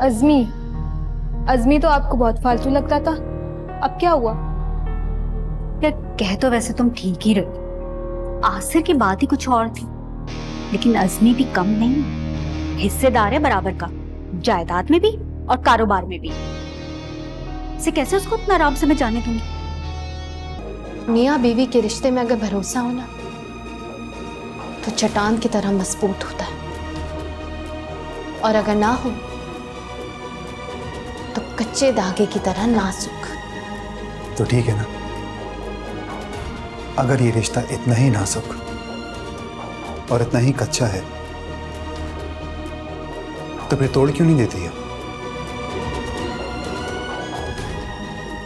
अज़मी, अज़मी तो आपको बहुत फालतू लगता था, अब क्या हुआ? यार कह तो वैसे तुम ठीक ही रही, आसिर की बात ही कुछ और थी, लेकिन अज़मी भी कम नहीं, हिस्सेदार है बराबर का, जायदाद में भी और कारोबार में भी। इसे कैसे उसको इतना आराम से मैं जाने दूंगी? मियाँ बीवी के रिश्ते में अगर भरोसा हो ना तो चट्टान की तरह मजबूत होता है, और अगर ना हो तो कच्चे धागे की तरह नाजुक। तो ठीक है ना, अगर ये रिश्ता इतना ही नाजुक और इतना ही कच्चा है तो फिर तोड़ क्यों नहीं देती है?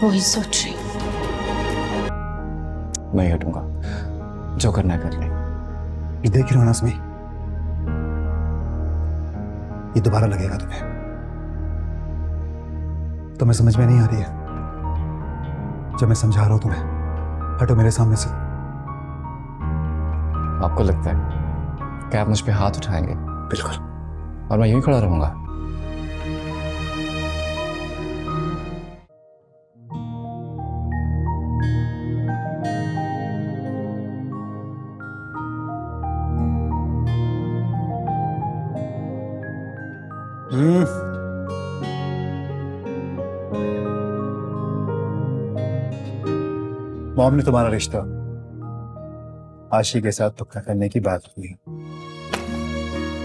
वही सोच रही। मैं हटूंगा, जो करना है कर ले। ये देख रही हो ना अज़मी, ये दोबारा लगेगा तुम्हें, तुम्हें समझ में नहीं आ रही है जब मैं समझा रहा हूं तुम्हें। हटो मेरे सामने से। आपको लगता है कि आप मुझ पे हाथ उठाएंगे? बिल्कुल। और मैं यूं ही खड़ा रहूंगा? मॉम ने तुम्हारा रिश्ता आशी के साथ पक्का करने की बात की।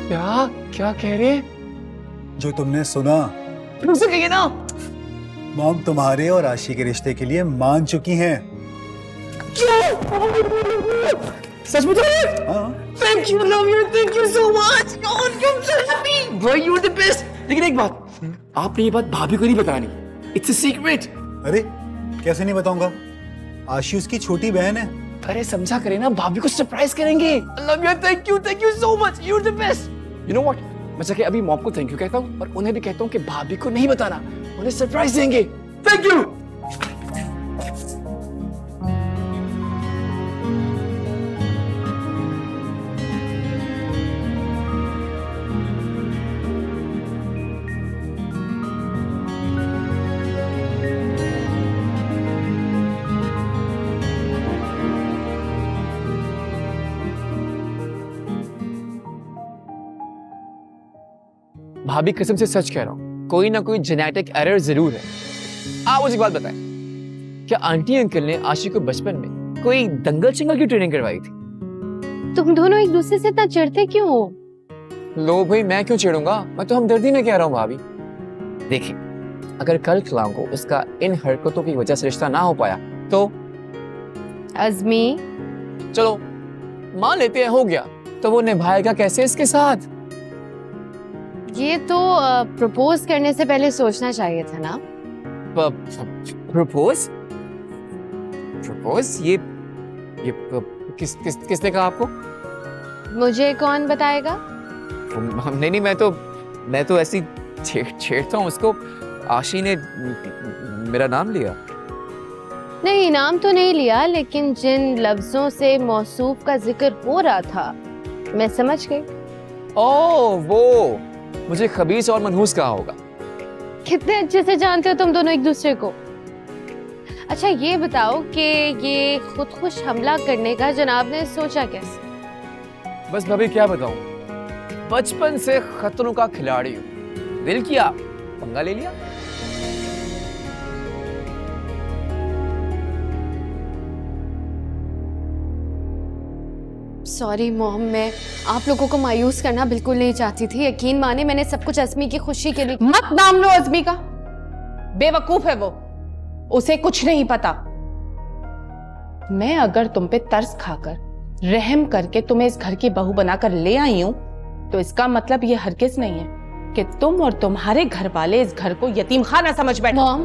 क्या क्या कह रहे हैं? जो तुमने सुना फिर से कहिए ना। मॉम तुम्हारे और आशी के रिश्ते के लिए मान चुकी हैं। सच में? हाँ। Thank you, love you, thank you so much. भाई यू आर द बेस्ट। लेकिन एक बात, आपने ये बात भाभी को नहीं बतानी, इट्स अ सीक्रेट। अरे कैसे नहीं बताऊंगा, आशी उसकी छोटी बहन है। अरे समझा करे ना, भाभी को सरप्राइज करेंगे। Love you, thank you so much, you are the best. You know what, मैं जाके अभी मॉम को थैंक यू कहता हूँ और उन्हें भी कहता हूँ कि भाभी को नहीं बताना, उन्हें सरप्राइज देंगे। Thank you. भाभी कसम से सच कह रहा हूँ, कोई ना कोई जेनेटिक एरर जरूर है। आप मुझे एक बात बताएं, क्या आंटी अंकल ने आशी को बचपन में कोई दंगल चिंगल की ट्रेनिंग करवाई थी? तुम दोनों एक दूसरे से इतना चिढ़ते क्यों हो? लो भाई, मैं क्यों चिढ़ूंगा, मैं तो हमदर्दी में कह रहा हूँ भाभी। देखिए, अगर कल खिलाऊं को उसका इन हरकतों की वजह से रिश्ता ना हो पाया तो अज़मी, चलो मान लेते हैं हो गया, तो वो निभाएगा कैसे इसके साथ? ये तो प्रपोज करने से पहले सोचना चाहिए था ना। प्रपोज? ये किसने कहा आपको? मुझे कौन बताएगा? नहीं, मैं तो ऐसी छेड़ता हूँ उसको। आशी ने मेरा नाम लिया। नहीं, नाम तो नहीं लिया, लेकिन जिन लफ्जों से मौसूफ का जिक्र हो रहा था मैं समझ गई। ओह, वो मुझे खबीस और मनहूस कहा होगा। कितने अच्छे से जानते हो तुम दोनों एक दूसरे को। अच्छा ये बताओ कि ये खुदकुश हमला करने का जनाब ने सोचा कैसे? बस भाभी क्या बताऊं, बचपन से खतरों का खिलाड़ी हूं, दिल किया पंगा ले लिया। सॉरी मॉम, मैं आप लोगों को मायूस करना बिल्कुल नहीं चाहती थी। यकीन माने मैंने सब कुछ अज़मी की खुशी के लिए। मत नाम लो अज़मी का, बेवकूफ है वो, उसे कुछ नहीं पता। मैं अगर तुम पे तरस खाकर रहम करके तुम्हें इस घर की बहू बनाकर ले आई हूं तो इसका मतलब ये हरगिज नहीं है कि तुम और तुम्हारे घर वाले इस घर को यतीम खाना समझ बैठे। मॉम,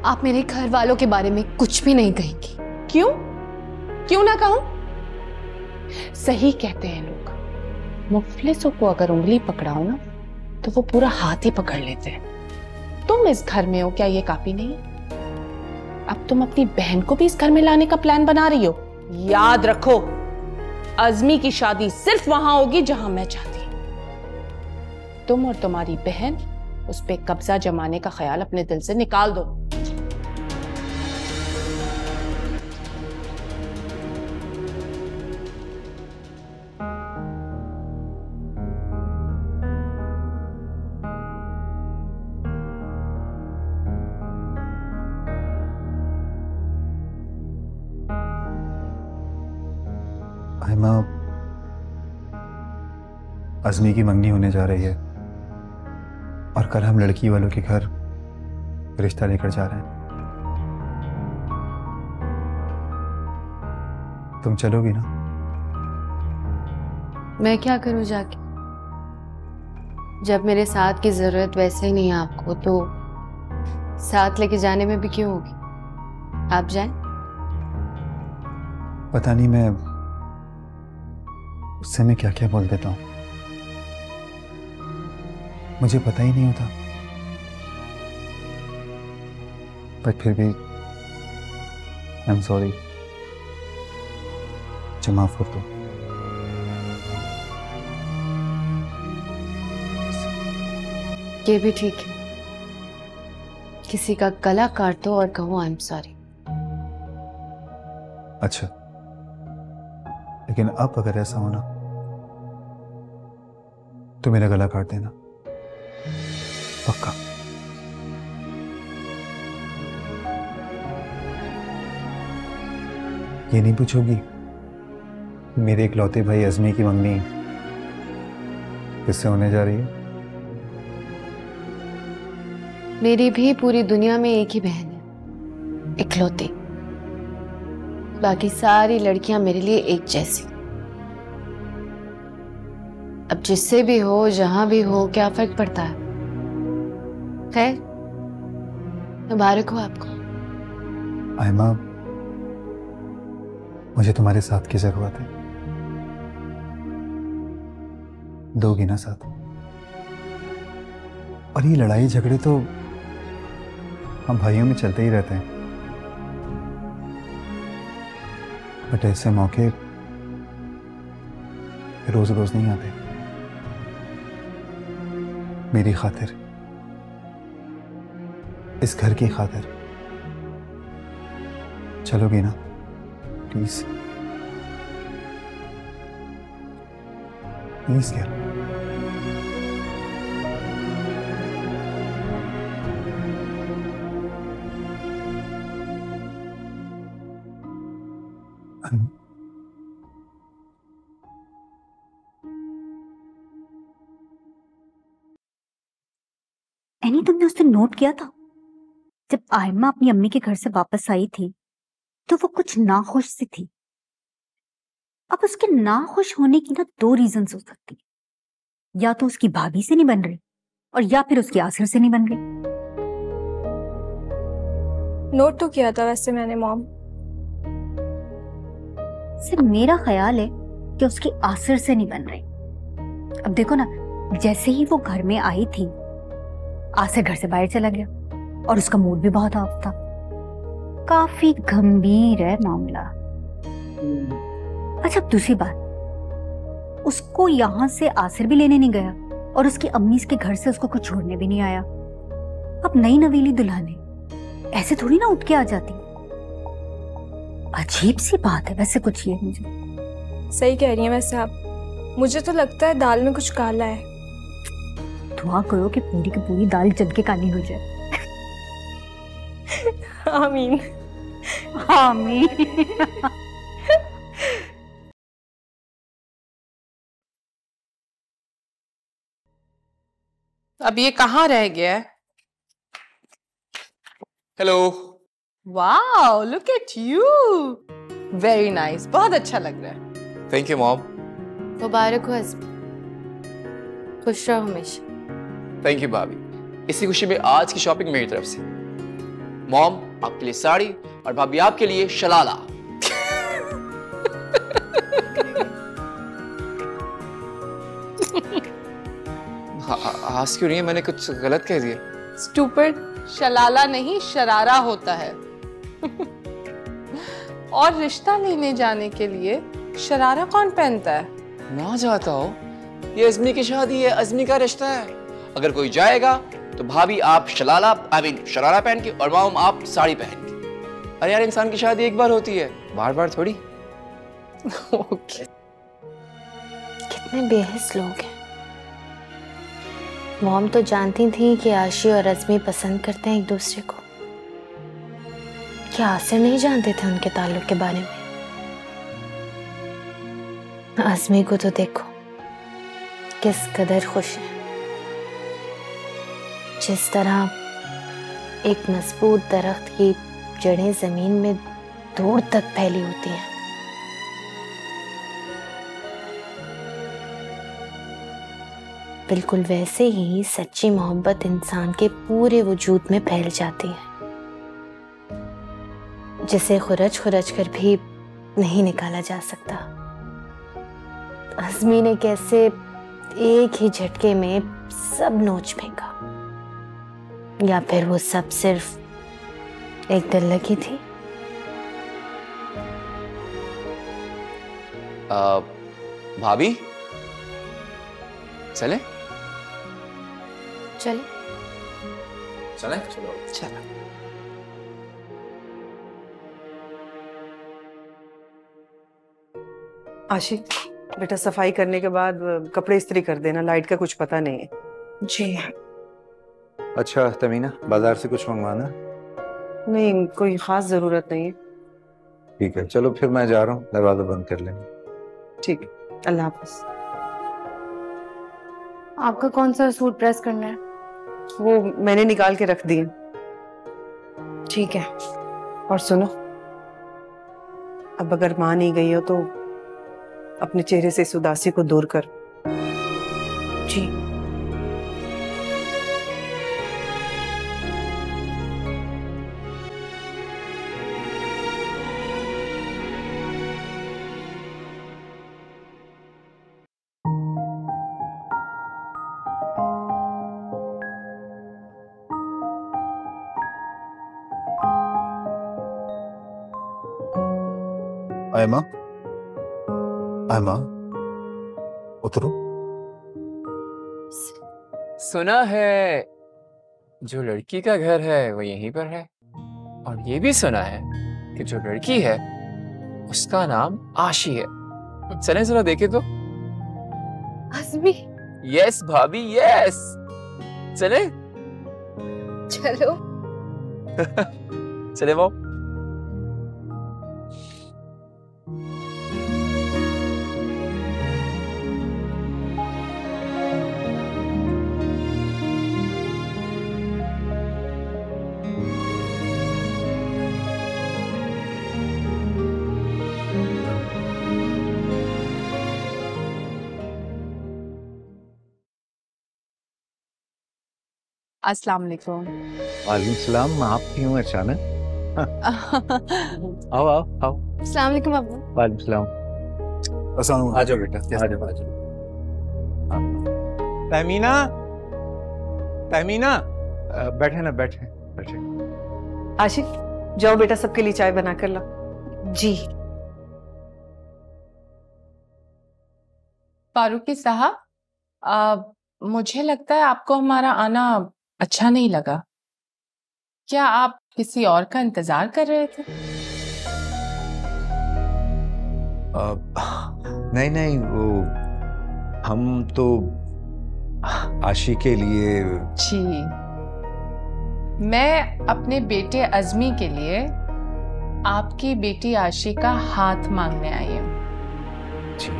आप मेरे घर वालों के बारे में कुछ भी नहीं कहेंगी। क्यों ना कहूं? सही कहते हैं लोग, मुफलिसों को अगर उंगली पकड़ाओ ना तो वो पूरा हाथ ही पकड़ लेते हैं। तुम इस घर में हो, क्या ये काफी नहीं है? अब तुम अपनी बहन को भी इस घर में लाने का प्लान बना रही हो। याद रखो, अज़मी की शादी सिर्फ वहां होगी जहां मैं चाहती हूं। तुम और तुम्हारी बहन उस पे कब्जा जमाने का ख्याल अपने दिल से निकाल दो। आयमा, अज़मी की मंगनी होने जा रही है और कल हम लड़की वालों के घर रिश्ता लेकर जा रहे हैं। तुम चलोगी ना? मैं क्या करूं जाके? जब मेरे साथ की जरूरत वैसे ही नहीं है आपको, तो साथ लेके जाने में भी क्यों होगी? आप जाएं। पता नहीं मैं उससे मैं क्या क्या बोल देता हूँ, मुझे पता ही नहीं होता, पर फिर भी आई एम सॉरी, मुझे माफ कर दो। ये भी ठीक है, किसी का गला काट दो और कहो आई एम सॉरी। अच्छा, लेकिन अब अगर ऐसा हो ना तो मेरा गला काट देना, पक्का। ये नहीं पूछोगी मेरे इकलौते भाई अज़मी की मंगनी किससे होने जा रही है? मेरी भी पूरी दुनिया में एक ही बहन है, इकलौती। बाकी सारी लड़कियां मेरे लिए एक जैसी। अब जिससे भी हो, जहां भी हो, क्या फर्क पड़ता है? खैर, मुबारक हो आपको। आयमा, मुझे तुम्हारे साथ की जरूरत है, दोगी ना साथ? और ये लड़ाई झगड़े तो हम भाइयों में चलते ही रहते हैं, बट ऐसे मौके रोज रोज नहीं आते। मेरी खातिर, इस घर की खातिर चलोगी ना प्लीज? प्लीज क्या? एनी, तुमने उस दिन नोट किया था जब आयम्मा अपनी अम्मी के घर से वापस आई थी तो वो कुछ नाखुश सी थी। अब उसके नाखुश होने की ना दो रीजंस हो सकती है, या तो उसकी भाभी से नहीं बन रही और या फिर उसकी आसिर से नहीं बन रही। नोट तो किया था वैसे मैंने मॉम। सिर्फ मेरा ख्याल है कि उसकी आसिर से नहीं बन रही। अब देखो ना, जैसे ही वो घर में आई थी आसिर घर से बाहर चला गया और उसका मूड भी बहुत ऑफ था। काफी गंभीर है मामला। अच्छा, दूसरी बात, उसको यहां से आसिर भी लेने नहीं गया और उसकी अम्मी के घर से उसको कुछ छोड़ने भी नहीं आया। अब नई नवेली दुल्हन है, ऐसे थोड़ी ना उठ के आ जाती। अजीब सी बात है वैसे कुछ ये। मुझे सही कह रही हैं वैसे आप, मुझे तो लगता है दाल में कुछ काला है। दुआ करो कि पूरी की पूरी दाल जल के काली हो जाए। आमीन। आमीन। अब ये कहाँ रह गया है? Hello. Wow, look at you, very nice, बहुत अच्छा लग रहा है। Thank you mom. मुबारक हो अज़मी, खुश रहो हमेशा। थैंक यू भाभी। इसी खुशी में आज की शॉपिंग मेरी तरफ से। मॉम आपके लिए साड़ी और भाभी आपके लिए शलाला। हंस क्यों रही है? मैंने कुछ गलत कह दिया? स्टूपिड, शलाला नहीं शरारा होता है। और रिश्ता लेने जाने के लिए शरारा कौन पहनता है? ना जाता हो, ये अज़मी की शादी है, अज़मी का रिश्ता है। अगर कोई जाएगा तो भाभी आप शरारा पहन के और माम आप साड़ी पहन के। अरे यार, इंसान की शादी एक बार होती है, बार बार थोड़ी। ओके। कितने बेहिस लोग हैं। मॉम तो जानती थी कि आशी और अज़मी पसंद करते हैं एक दूसरे को। क्या आसिर नहीं जानते थे उनके ताल्लुक के बारे में? अज़मी को तो देखो किस कदर खुश है। जिस तरह एक मजबूत दरख्त की जड़ें जमीन में दूर तक फैली होती हैं, बिल्कुल वैसे ही सच्ची मोहब्बत इंसान के पूरे वजूद में फैल जाती है, जिसे खुरच खुरच कर भी नहीं निकाला जा सकता। अज़मी ने कैसे एक ही झटके में सब नोच फेंका, या फिर वो सब सिर्फ एक दिल लगी थी? भाभी चले चले चले चलो चलो। आशिक, बेटा सफाई करने के बाद कपड़े इस्त्री कर देना, लाइट का कुछ पता नहीं है। जी। अच्छा तमीना, बाजार से कुछ मंगवाना? नहीं, कोई खास जरूरत नहीं है। ठीक है, चलो फिर मैं जा रहा हूँ, दरवाजा बंद कर लेंगे। ठीक है, अल्लाह हाफिज। आपका कौन सा सूट प्रेस करना है? वो मैंने निकाल के रख दिए। ठीक है। और सुनो, अब अगर मां नहीं गई हो तो अपने चेहरे से इस उदासी को दूर कर। जी। आयमा, आयमा, उतरो। सुना है जो लड़की का घर है वो यहीं पर है, और ये भी सुना है कि जो लड़की है उसका नाम आशी है। चलें जरा देखे तो। अज़मी यस भाभी यस, चले चलो। चले वो। अस्सलाम वालेकुम। वालेकुम सलाम। आप क्यों अचानक? आओ आओ आओ। अस्सलाम वालेकुम अब्बू। वालेकुम सलाम। अस्सलाम। आ जाओ बेटा, आ जाओ आ जाओ। तमीना, तमीना, बैठे ना, बैठे बैठे। आशिक, जाओ बेटा, सबके लिए चाय बना कर ला। जी। फारूकी साहब, मुझे लगता है आपको हमारा आना अच्छा नहीं लगा। क्या आप किसी और का इंतजार कर रहे थे? नहीं नहीं, वो हम तो आशी के लिए। जी, मैं अपने बेटे अज़मी के लिए आपकी बेटी आशी का हाथ मांगने आई हूँ। जी,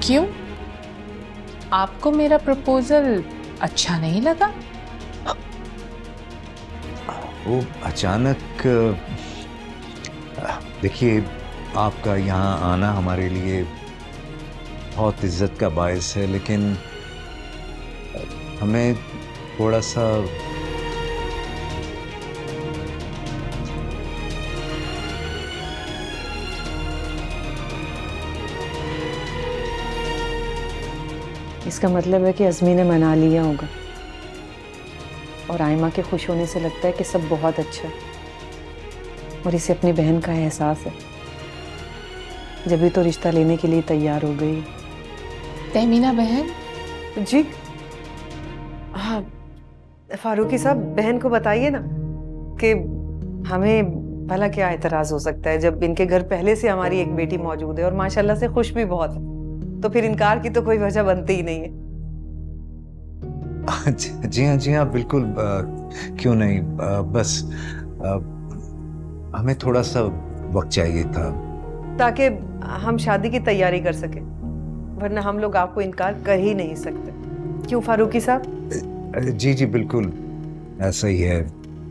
क्यों? आपको मेरा प्रपोजल अच्छा नहीं लगा? वो अचानक, देखिए, आपका यहाँ आना हमारे लिए बहुत इज्जत का बायस है, लेकिन हमें थोड़ा सा इसका मतलब है कि अज़मी ने मना लिया होगा। और आयमा के खुश होने से लगता है कि सब बहुत अच्छा है और इसे अपनी बहन का एहसास है। जब भी तो रिश्ता लेने के लिए तैयार हो गई। तहमीना बहन? जी हाँ फारूकी साहब, बहन को बताइए ना कि हमें भला क्या एतराज हो सकता है जब इनके घर पहले से हमारी एक बेटी मौजूद है और माशाल्लाह से खुश भी बहुत है, तो फिर इनकार की तो कोई वजह बनती ही नहीं है। जी हाँ बिल्कुल, क्यों नहीं, बस हमें थोड़ा सा वक्त चाहिए था ताकि हम शादी की तैयारी कर सके, वरना हम लोग आपको इनकार कर ही नहीं सकते। क्यों फारूकी साहब? जी बिल्कुल ऐसा ही है।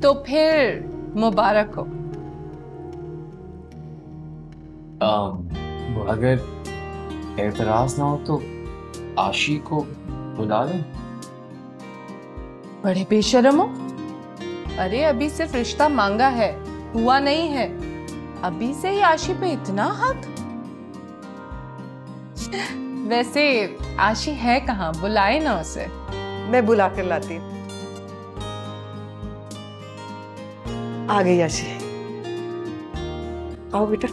तो फिर मुबारक हो। अगर एतराज ना हो तो आशी को बुला लें। बड़े बेशर्म हो। अरे अभी सिर्फ रिश्ता मांगा है, हुआ नहीं है। अभी से ही आशी पे इतना हाथ। वैसे आशी है कहाँ? बुलाए ना उसे। मैं बुला कर लाती हूँ। आ गई आशी। आओ बेटा।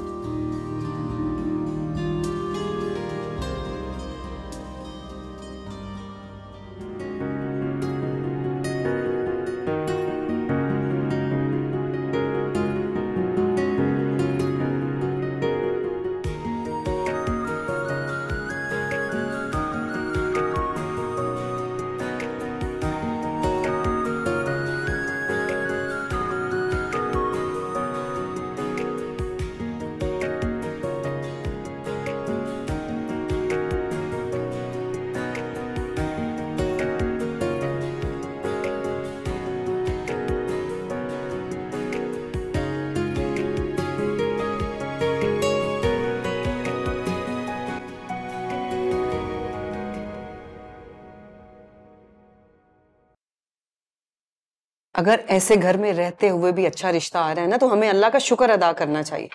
अगर ऐसे घर में रहते हुए भी अच्छा रिश्ता आ रहा है ना, तो हमें अल्लाह का शुक्र अदा करना चाहिए।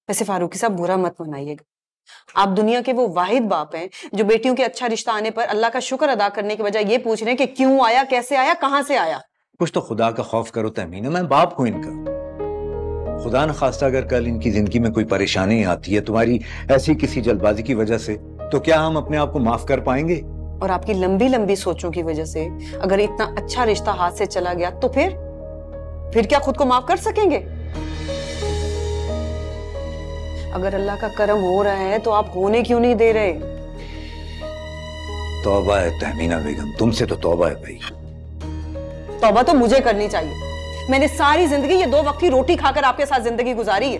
वैसे फारूकी साहब बुरा मत मनाइएगा, आप दुनिया के वो वाहिद बाप हैं जो बेटियों के अच्छा रिश्ता आने पर अल्लाह का शुक्र अदा करने के बजाय ये पूछ रहे हैं कि क्यों आया, कैसे आया, कहां से आया। कुछ तो खुदा का खौफ करो तहमीना, मैं बाप हूं इनका। खुदा न खास्ता अगर कल इनकी जिंदगी में कोई परेशानी आती है तुम्हारी ऐसी किसी जल्दबाजी की वजह से, तो क्या हम अपने आप को माफ कर पाएंगे? और आपकी लंबी लंबी सोचों की वजह से अगर इतना अच्छा रिश्ता हाथ से चला गया तो फिर क्या खुद को माफ कर सकेंगे? अगर अल्लाह का करम हो रहा है तो आप होने क्यों नहीं दे रहे? तौबा है तहमीना बेगम, तुमसे तो तौबा है भाई। तौबा तो मुझे करनी चाहिए। मैंने सारी जिंदगी ये 2 वक्त की रोटी खाकर आपके साथ जिंदगी गुजारी है।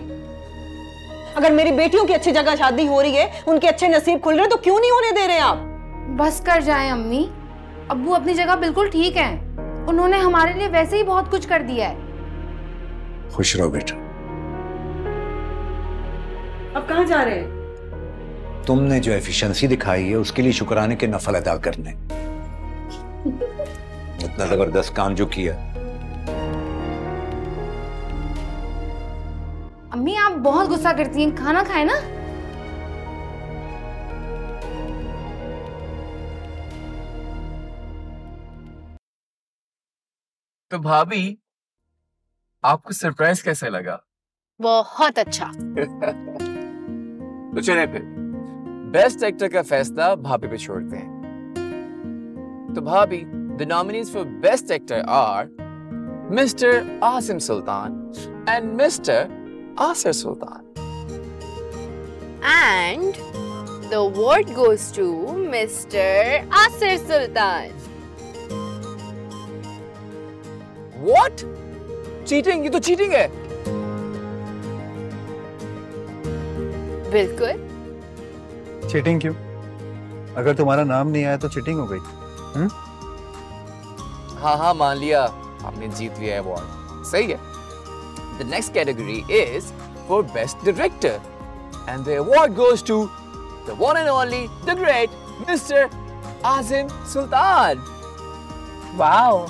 अगर मेरी बेटियों की अच्छी जगह शादी हो रही है, उनके अच्छे नसीब खुल रहे हैं, तो क्यों नहीं होने दे रहे आप? बस कर जाएं अम्मी, अब्बू अपनी जगह बिल्कुल ठीक हैं। उन्होंने हमारे लिए वैसे ही बहुत कुछ कर दिया है। खुश रहो बेटा। अब कहाँ जा रहे हैं? तुमने जो एफिशिएंसी दिखाई है उसके लिए शुक्राने के नफल अदा करने। इतना जबरदस्त काम जो किया। अम्मी आप बहुत गुस्सा करती हैं, खाना खाए ना। तो भाभी आपको सरप्राइज कैसा लगा? बहुत अच्छा। तो चलिए फिर बेस्ट एक्टर का फैसला भाभी पे छोड़ते हैं। तो भाभी, the nominees for best actor are mister Asim sultan and mister Asir Sultan. And the award goes to Mr. Asir Sultan. What? Cheating? ये तो चीटिंग है। बिल्कुल। चीटिंग क्यों? अगर तुम्हारा नाम नहीं आया तो चीटिंग हो गई। हाँ मान लिया, आपने जीत लिया अवार्ड, सही है। The next category is for best director and the award goes to the one and only, the great Mr. Azim Sultan. Wow,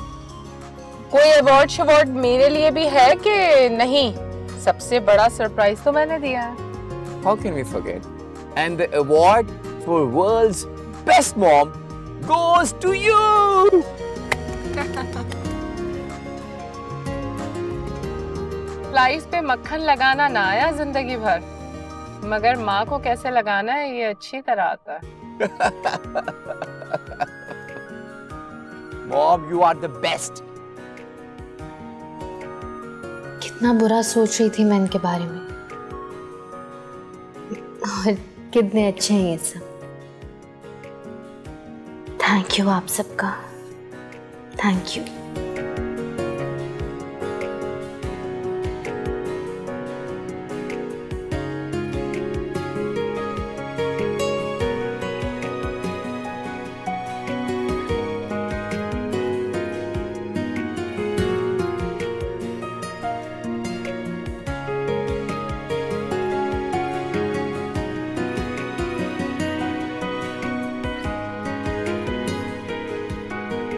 कोई अवार्ड शवार्ड मेरे लिए भी है कि नहीं? सबसे बड़ा सरप्राइज तो मैंने दिया है। How can we forget? And the award for world's best mom goes to you. Slice पे मक्खन लगाना ना आया जिंदगी भर, मगर माँ को कैसे लगाना है ये अच्छी तरह आता है। Mom, you are the best. कितना बुरा सोच रही थी मैं इनके बारे में, और कितने अच्छे हैं ये सब। थैंक यू आप सबका, थैंक यू।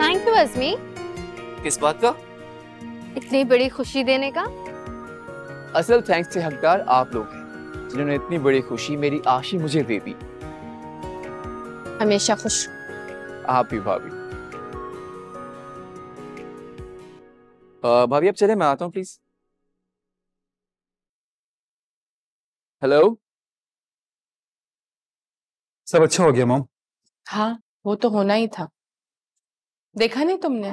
थैंक यू अज़मी, किस बात का? इतनी बड़ी खुशी देने का। असल थैंक्स से हकदार आप लोग हैं, जिन्होंने इतनी बड़ी खुशी मेरी आशी मुझे दे दी। हमेशा खुश। आप भी भाभी। भाभी अब चले, मैं आता हूँ प्लीज। हेलो। सब अच्छा हो गया मॉम? हाँ, वो तो होना ही था। देखा नहीं तुमने,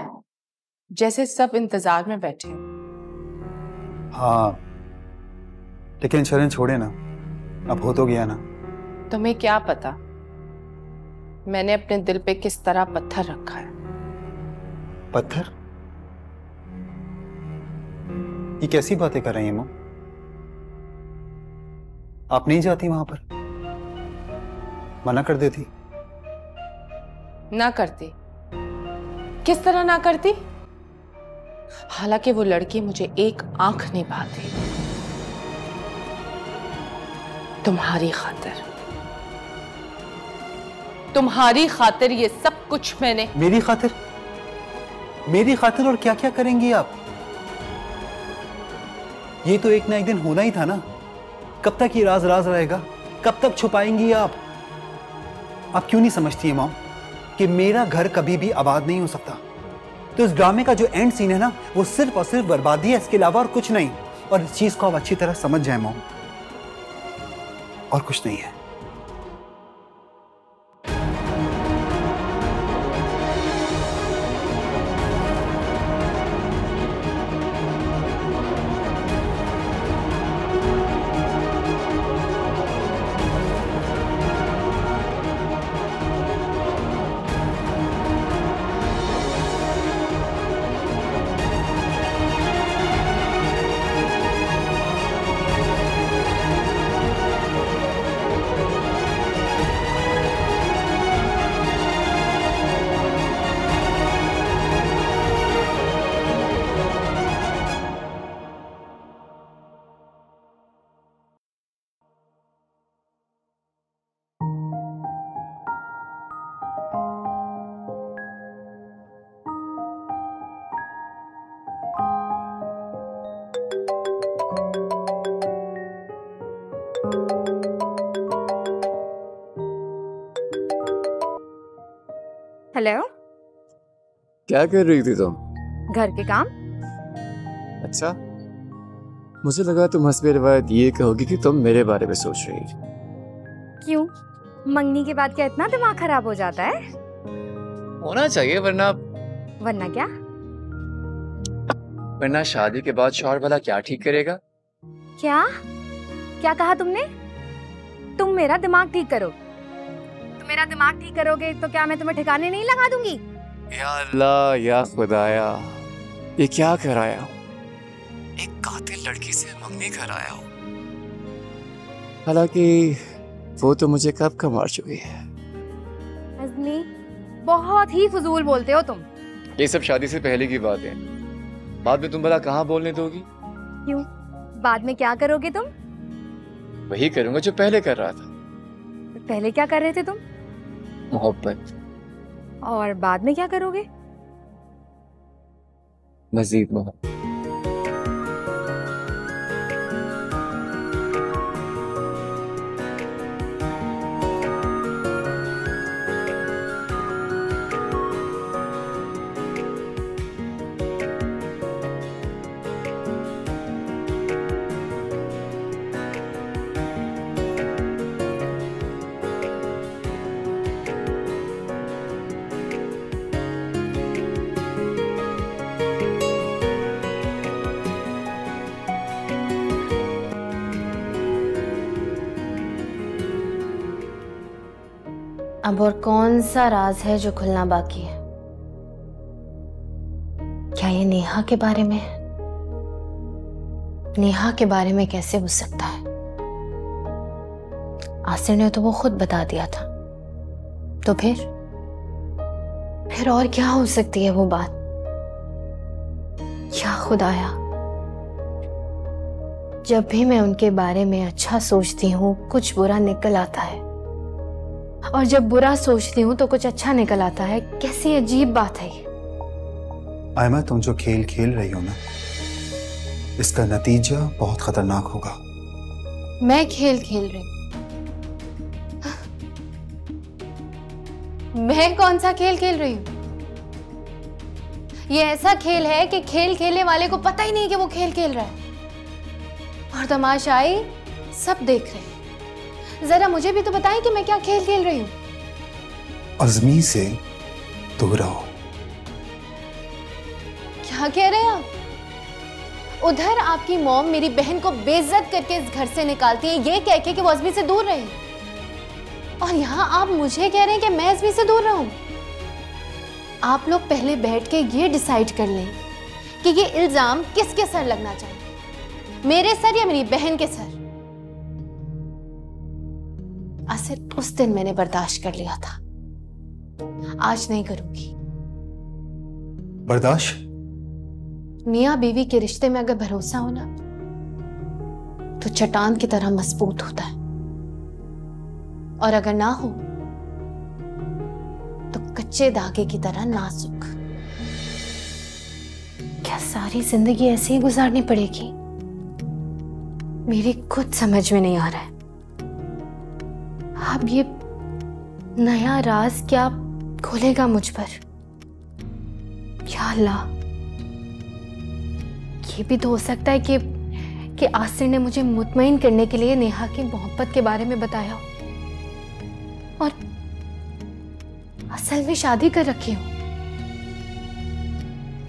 जैसे सब इंतजार में बैठे हैं। हाँ, लेकिन शरण छोड़े ना, अब हो तो गया ना। तुम्हें क्या पता मैंने अपने दिल पे किस तरह पत्थर रखा है। पत्थर? ये कैसी बातें कर रही हैं मॉम? आप नहीं जाती वहां पर? मना कर देती। ना करती? किस तरह ना करती? हालांकि वो लड़की मुझे एक आंख नहीं भाती। तुम्हारी खातिर, तुम्हारी खातिर ये सब कुछ मैंने। मेरी खातिर? मेरी खातिर और क्या क्या करेंगी आप? ये तो एक ना एक दिन होना ही था ना। कब तक ये राज राज रहेगा? कब तक छुपाएंगी आप? आप क्यों नहीं समझती है मॉम कि मेरा घर कभी भी आबाद नहीं हो सकता? तो इस ड्रामे का जो एंड सीन है ना, वो सिर्फ और सिर्फ बर्बादी है, इसके अलावा और कुछ नहीं। और इस चीज को आप अच्छी तरह समझ जाए मॉम, और कुछ नहीं है। हेलो। क्या कर रही थी तुम? घर के काम। अच्छा, मुझे लगा तुम हंसबे रवायत ये कहोगी कि तुम मेरे बारे में सोच रही थी। क्यों, मंगनी के बाद क्या इतना दिमाग खराब हो जाता है? होना चाहिए, वरना वरना क्या? वरना शादी के बाद शौहर वाला क्या ठीक करेगा? क्या क्या कहा तुमने? तुम मेरा दिमाग ठीक करो। तुम मेरा दिमाग ठीक करोगे तो क्या मैं तुम्हें ठिकाने नहीं लगा दूंगी? या अल्लाह, या खुदाया, ये क्या कराया हो? एक कातिल लड़की से मंगनी कराया हो। हालांकि वो तो मुझे कब का मार चुकी है। अज़मी, बहुत ही फजूल बोलते हो तुम। ये सब शादी से पहले की बात है, बाद में तुम भला कहाँ बोलने दोगी? क्यों, बाद में क्या करोगे तुम? वही करूंगा जो पहले कर रहा था। पहले क्या कर रहे थे तुम? मोहब्बत। और बाद में क्या करोगे? मजीद मोहब्बत। अब और कौन सा राज है जो खुलना बाकी है? क्या ये नेहा के बारे में है? नेहा के बारे में कैसे हो सकता है? आसिर ने तो वो खुद बता दिया था। तो फिर और क्या हो सकती है वो बात? क्या खुदाया, जब भी मैं उनके बारे में अच्छा सोचती हूँ कुछ बुरा निकल आता है, और जब बुरा सोचती हूँ तो कुछ अच्छा निकल आता है। कैसी अजीब बात है ये। आयमा, तुम जो खेल खेल रही हो ना, इसका नतीजा बहुत खतरनाक होगा। मैं खेल खेल रही हूँ? मैं कौन सा खेल खेल रही हूँ? ये ऐसा खेल है कि खेल खेलने वाले को पता ही नहीं कि वो खेल खेल रहा है, और तमाशाई सब देख रहे हैं। जरा मुझे भी तो बताएं कि मैं क्या खेल खेल रही हूँ। अज़मी से दूर रहो। क्या कह रहे हैं आप? उधर आपकी मॉम मेरी बहन को बेइज्जत करके इस घर से निकालती है ये कह के कि वो अज़मी से दूर रहे, और यहाँ आप मुझे कह रहे हैं कि मैं अज़मी से दूर रहूं। आप लोग पहले बैठ के ये डिसाइड कर लें कि ये इल्जाम किसके सर लगना चाहिए, मेरे सर या मेरी बहन के सर। आसिर, उस दिन मैंने बर्दाश्त कर लिया था, आज नहीं करूंगी। बर्दाश्त? मियाँ बीवी के रिश्ते में अगर भरोसा हो ना तो चट्टान की तरह मजबूत होता है, और अगर ना हो तो कच्चे धागे की तरह नाजुक। क्या सारी जिंदगी ऐसे ही गुजारनी पड़ेगी? मेरी खुद समझ में नहीं आ रहा है। अब ये नया राज क्या खोलेगा मुझ पर? या अल्लाह, ये भी तो हो सकता है कि आसिर ने मुझे मुतमईन करने के लिए नेहा की मोहब्बत के बारे में बताया हो, और असल में शादी कर रखी हो।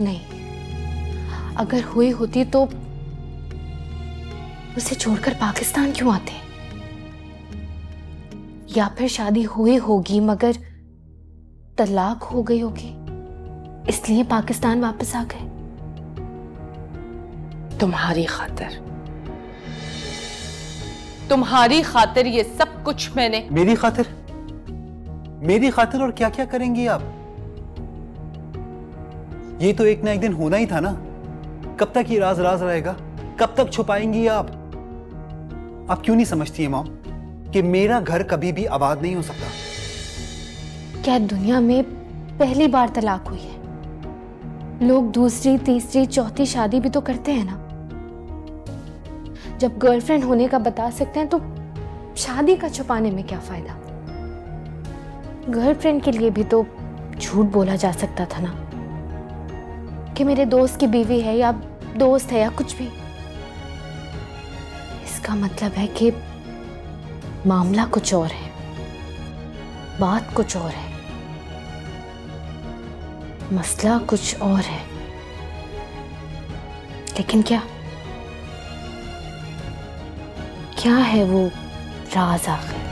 नहीं, अगर हुई होती तो उसे छोड़कर पाकिस्तान क्यों आते? या फिर शादी हुई होगी मगर तलाक हो गई होगी, इसलिए पाकिस्तान वापस आ गए। तुम्हारी खातिर ये सब कुछ मैंने। मेरी खातिर? मेरी खातिर और क्या क्या करेंगी आप? ये तो एक ना एक दिन होना ही था ना। कब तक ये राज राज रहेगा? कब तक छुपाएंगी आप? आप क्यों नहीं समझती है मॉम कि मेरा घर कभी भी आबाद नहीं हो सकता? क्या दुनिया में पहली बार तलाक हुई है? लोग दूसरी, तीसरी, चौथी शादी भी तो करते हैं ना। जब गर्लफ्रेंड होने का बता सकते हैं तो शादी का छुपाने में क्या फायदा? गर्लफ्रेंड के लिए भी तो झूठ बोला जा सकता था ना, कि मेरे दोस्त की बीवी है या दोस्त है या कुछ भी। इसका मतलब है कि मामला कुछ और है, बात कुछ और है, मसला कुछ और है। लेकिन क्या है वो राज आखिर?